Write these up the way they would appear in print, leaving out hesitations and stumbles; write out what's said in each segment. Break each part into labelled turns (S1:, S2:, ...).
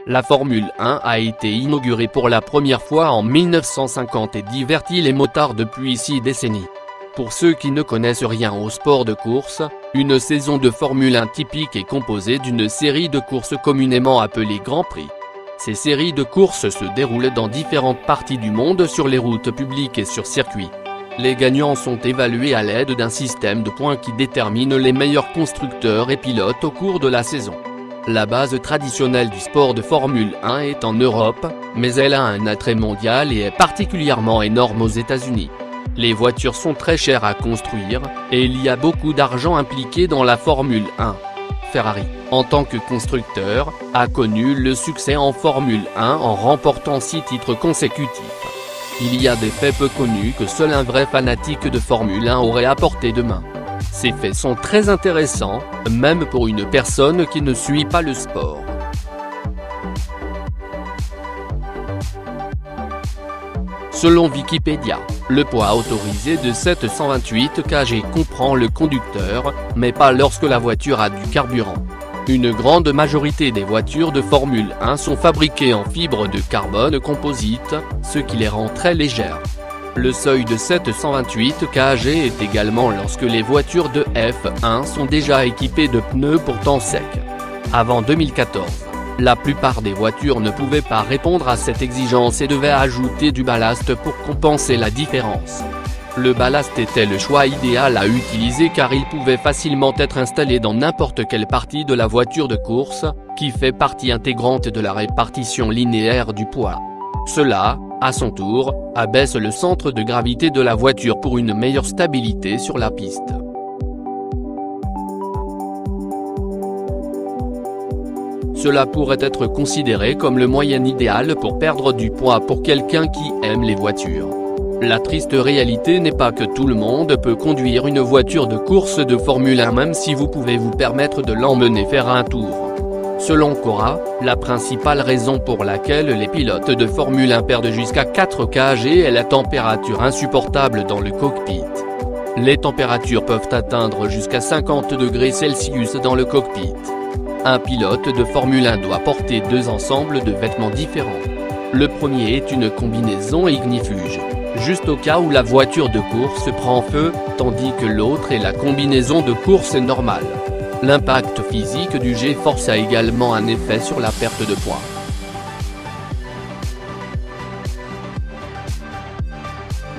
S1: La Formule 1 a été inaugurée pour la première fois en 1950 et divertit les motards depuis 6 décennies. Pour ceux qui ne connaissent rien au sport de course, une saison de Formule 1 typique est composée d'une série de courses communément appelées Grand Prix. Ces séries de courses se déroulent dans différentes parties du monde sur les routes publiques et sur circuit. Les gagnants sont évalués à l'aide d'un système de points qui détermine les meilleurs constructeurs et pilotes au cours de la saison. La base traditionnelle du sport de Formule 1 est en Europe, mais elle a un attrait mondial et est particulièrement énorme aux États-Unis. Les voitures sont très chères à construire, et il y a beaucoup d'argent impliqué dans la Formule 1. Ferrari, en tant que constructeur, a connu le succès en Formule 1 en remportant 6 titres consécutifs. Il y a des faits peu connus que seul un vrai fanatique de Formule 1 aurait à portée de main. Ces faits sont très intéressants, même pour une personne qui ne suit pas le sport. Selon Wikipédia, le poids autorisé de 728 kg comprend le conducteur, mais pas lorsque la voiture a du carburant. Une grande majorité des voitures de Formule 1 sont fabriquées en fibre de carbone composite, ce qui les rend très légères. Le seuil de 728 kg est également lorsque les voitures de F1 sont déjà équipées de pneus pour temps sec. Avant 2014, la plupart des voitures ne pouvaient pas répondre à cette exigence et devaient ajouter du ballast pour compenser la différence. Le ballast était le choix idéal à utiliser car il pouvait facilement être installé dans n'importe quelle partie de la voiture de course, qui fait partie intégrante de la répartition linéaire du poids. Cela, à son tour, abaisse le centre de gravité de la voiture pour une meilleure stabilité sur la piste. Cela pourrait être considéré comme le moyen idéal pour perdre du poids pour quelqu'un qui aime les voitures. La triste réalité n'est pas que tout le monde peut conduire une voiture de course de Formule 1 même si vous pouvez vous permettre de l'emmener faire un tour. Selon Cora, la principale raison pour laquelle les pilotes de Formule 1 perdent jusqu'à 4 kg est la température insupportable dans le cockpit. Les températures peuvent atteindre jusqu'à 50 degrés Celsius dans le cockpit. Un pilote de Formule 1 doit porter 2 ensembles de vêtements différents. Le premier est une combinaison ignifuge, juste au cas où la voiture de course prend feu, tandis que l'autre est la combinaison de course normale. L'impact physique du G-Force a également un effet sur la perte de poids.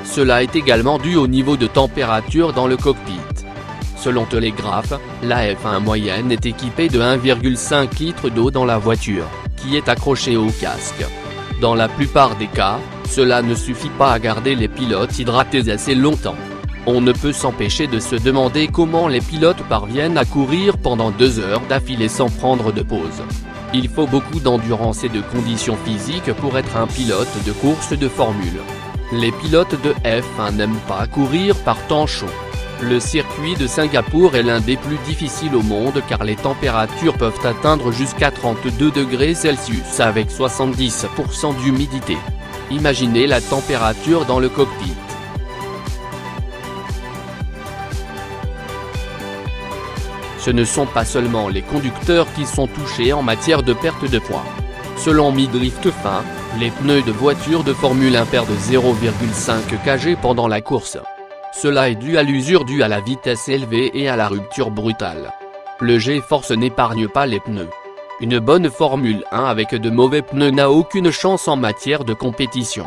S1: Cela est également dû au niveau de température dans le cockpit. Selon Telegraph, la F1 moyenne est équipée de 1,5 litre d'eau dans la voiture, qui est accrochée au casque. Dans la plupart des cas, cela ne suffit pas à garder les pilotes hydratés assez longtemps. On ne peut s'empêcher de se demander comment les pilotes parviennent à courir pendant 2 heures d'affilée sans prendre de pause. Il faut beaucoup d'endurance et de conditions physiques pour être un pilote de course de formule. Les pilotes de F1 n'aiment pas courir par temps chaud. Le circuit de Singapour est l'un des plus difficiles au monde car les températures peuvent atteindre jusqu'à 32 degrés Celsius avec 70% d'humidité. Imaginez la température dans le cockpit. Ce ne sont pas seulement les conducteurs qui sont touchés en matière de perte de poids. Selon Midrift Fin, les pneus de voitures de Formule 1 perdent 0,5 kg pendant la course. Cela est dû à l'usure due à la vitesse élevée et à la rupture brutale. Le G-Force n'épargne pas les pneus. Une bonne Formule 1 avec de mauvais pneus n'a aucune chance en matière de compétition.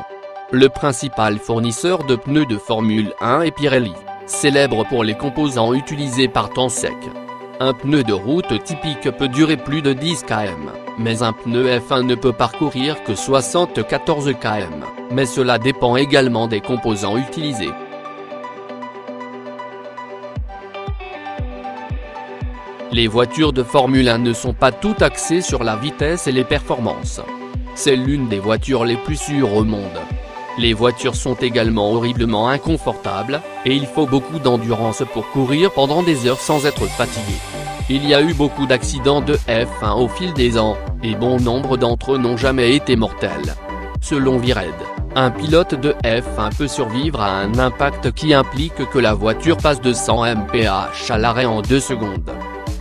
S1: Le principal fournisseur de pneus de Formule 1 est Pirelli, célèbre pour les composants utilisés par temps sec. Un pneu de route typique peut durer plus de 10 km, mais un pneu F1 ne peut parcourir que 74 km, mais cela dépend également des composants utilisés. Les voitures de Formule 1 ne sont pas toutes axées sur la vitesse et les performances. C'est l'une des voitures les plus sûres au monde. Les voitures sont également horriblement inconfortables, et il faut beaucoup d'endurance pour courir pendant des heures sans être fatigué. Il y a eu beaucoup d'accidents de F1 au fil des ans, et bon nombre d'entre eux n'ont jamais été mortels. Selon Vired, un pilote de F1 peut survivre à un impact qui implique que la voiture passe de 100 mph à l'arrêt en 2 secondes.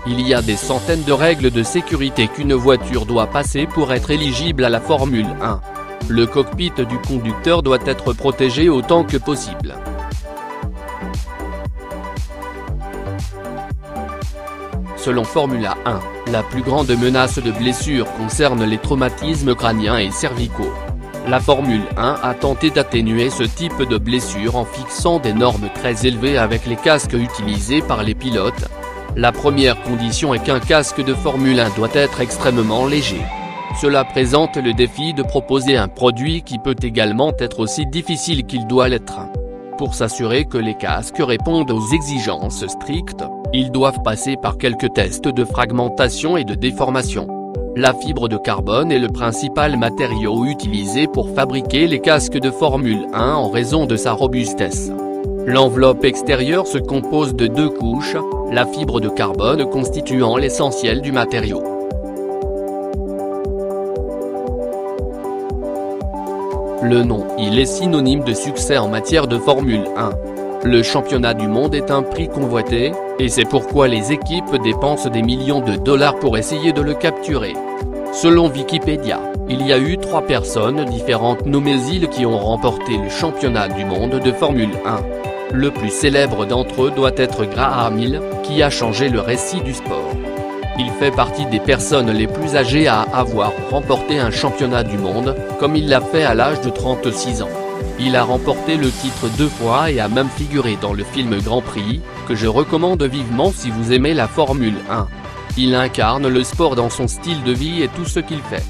S1: Il y a des centaines de règles de sécurité qu'une voiture doit passer pour être éligible à la Formule 1. Le cockpit du conducteur doit être protégé autant que possible. Selon Formula 1, la plus grande menace de blessure concerne les traumatismes crâniens et cervicaux. La Formule 1 a tenté d'atténuer ce type de blessure en fixant des normes très élevées avec les casques utilisés par les pilotes. La première condition est qu'un casque de Formule 1 doit être extrêmement léger. Cela présente le défi de proposer un produit qui peut également être aussi difficile qu'il doit l'être. Pour s'assurer que les casques répondent aux exigences strictes, ils doivent passer par quelques tests de fragmentation et de déformation. La fibre de carbone est le principal matériau utilisé pour fabriquer les casques de Formule 1 en raison de sa robustesse. L'enveloppe extérieure se compose de 2 couches, la fibre de carbone constituant l'essentiel du matériau. Le nom, il est synonyme de succès en matière de Formule 1. Le championnat du monde est un prix convoité, et c'est pourquoi les équipes dépensent des millions de dollars pour essayer de le capturer. Selon Wikipédia, il y a eu 3 personnes différentes nommées Hill qui ont remporté le championnat du monde de Formule 1. Le plus célèbre d'entre eux doit être Graham Hill, qui a changé le récit du sport. Il fait partie des personnes les plus âgées à avoir remporté un championnat du monde, comme il l'a fait à l'âge de 36 ans. Il a remporté le titre 2 fois et a même figuré dans le film Grand Prix, que je recommande vivement si vous aimez la Formule 1. Il incarne le sport dans son style de vie et tout ce qu'il fait.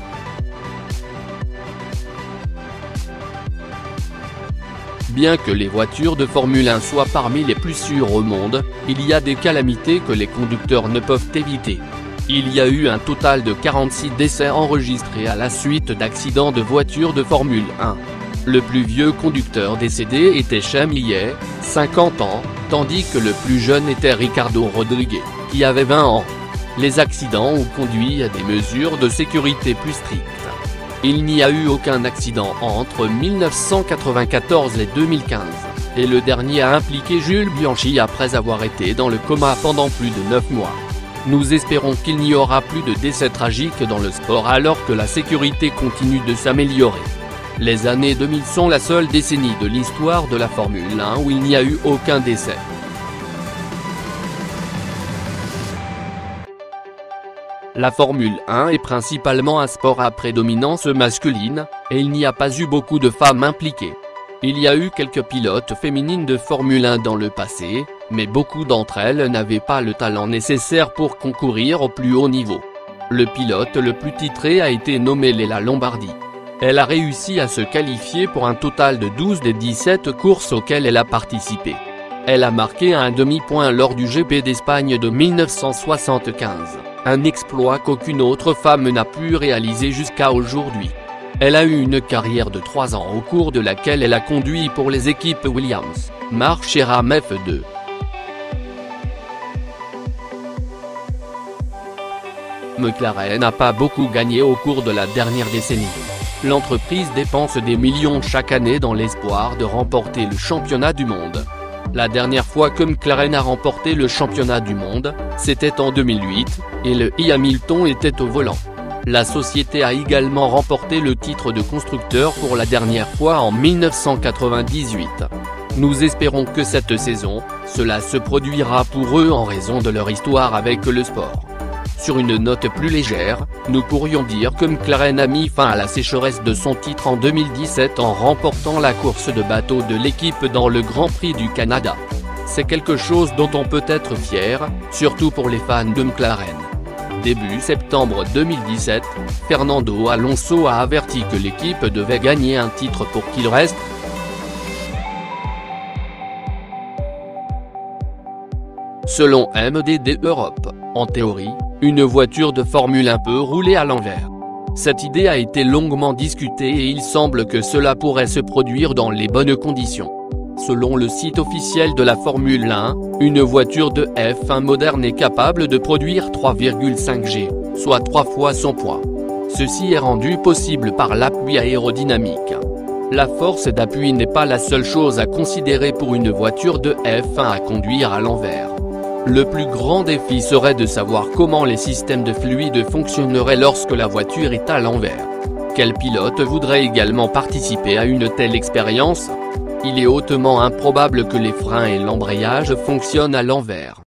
S1: Bien que les voitures de Formule 1 soient parmi les plus sûres au monde, il y a des calamités que les conducteurs ne peuvent éviter. Il y a eu un total de 46 décès enregistrés à la suite d'accidents de voitures de Formule 1. Le plus vieux conducteur décédé était Shane Millet, 50 ans, tandis que le plus jeune était Ricardo Rodriguez, qui avait 20 ans. Les accidents ont conduit à des mesures de sécurité plus strictes. Il n'y a eu aucun accident entre 1994 et 2015, et le dernier a impliqué Jules Bianchi après avoir été dans le coma pendant plus de 9 mois. Nous espérons qu'il n'y aura plus de décès tragiques dans le sport alors que la sécurité continue de s'améliorer. Les années 2000 sont la seule décennie de l'histoire de la Formule 1 où il n'y a eu aucun décès. La Formule 1 est principalement un sport à prédominance masculine, et il n'y a pas eu beaucoup de femmes impliquées. Il y a eu quelques pilotes féminines de Formule 1 dans le passé, mais beaucoup d'entre elles n'avaient pas le talent nécessaire pour concourir au plus haut niveau. Le pilote le plus titré a été nommé Leila Lombardi. Elle a réussi à se qualifier pour un total de 12 des 17 courses auxquelles elle a participé. Elle a marqué un demi-point lors du GP d'Espagne de 1975, un exploit qu'aucune autre femme n'a pu réaliser jusqu'à aujourd'hui. Elle a eu une carrière de 3 ans au cours de laquelle elle a conduit pour les équipes Williams, March et Ram F2. McLaren n'a pas beaucoup gagné au cours de la dernière décennie. L'entreprise dépense des millions chaque année dans l'espoir de remporter le championnat du monde. La dernière fois que McLaren a remporté le championnat du monde, c'était en 2008, et Lewis Hamilton était au volant. La société a également remporté le titre de constructeur pour la dernière fois en 1998. Nous espérons que cette saison, cela se produira pour eux en raison de leur histoire avec le sport. Sur une note plus légère, nous pourrions dire que McLaren a mis fin à la sécheresse de son titre en 2017 en remportant la course de bateau de l'équipe dans le Grand Prix du Canada. C'est quelque chose dont on peut être fier, surtout pour les fans de McLaren. Début septembre 2017, Fernando Alonso a averti que l'équipe devait gagner un titre pour qu'il reste. Selon MDD Europe, en théorie, une voiture de Formule 1 peut rouler à l'envers. Cette idée a été longuement discutée et il semble que cela pourrait se produire dans les bonnes conditions. Selon le site officiel de la Formule 1, une voiture de F1 moderne est capable de produire 3,5 G, soit 3 fois son poids. Ceci est rendu possible par l'appui aérodynamique. La force d'appui n'est pas la seule chose à considérer pour une voiture de F1 à conduire à l'envers. Le plus grand défi serait de savoir comment les systèmes de fluide fonctionneraient lorsque la voiture est à l'envers. Quel pilote voudrait également participer à une telle expérience ? Il est hautement improbable que les freins et l'embrayage fonctionnent à l'envers.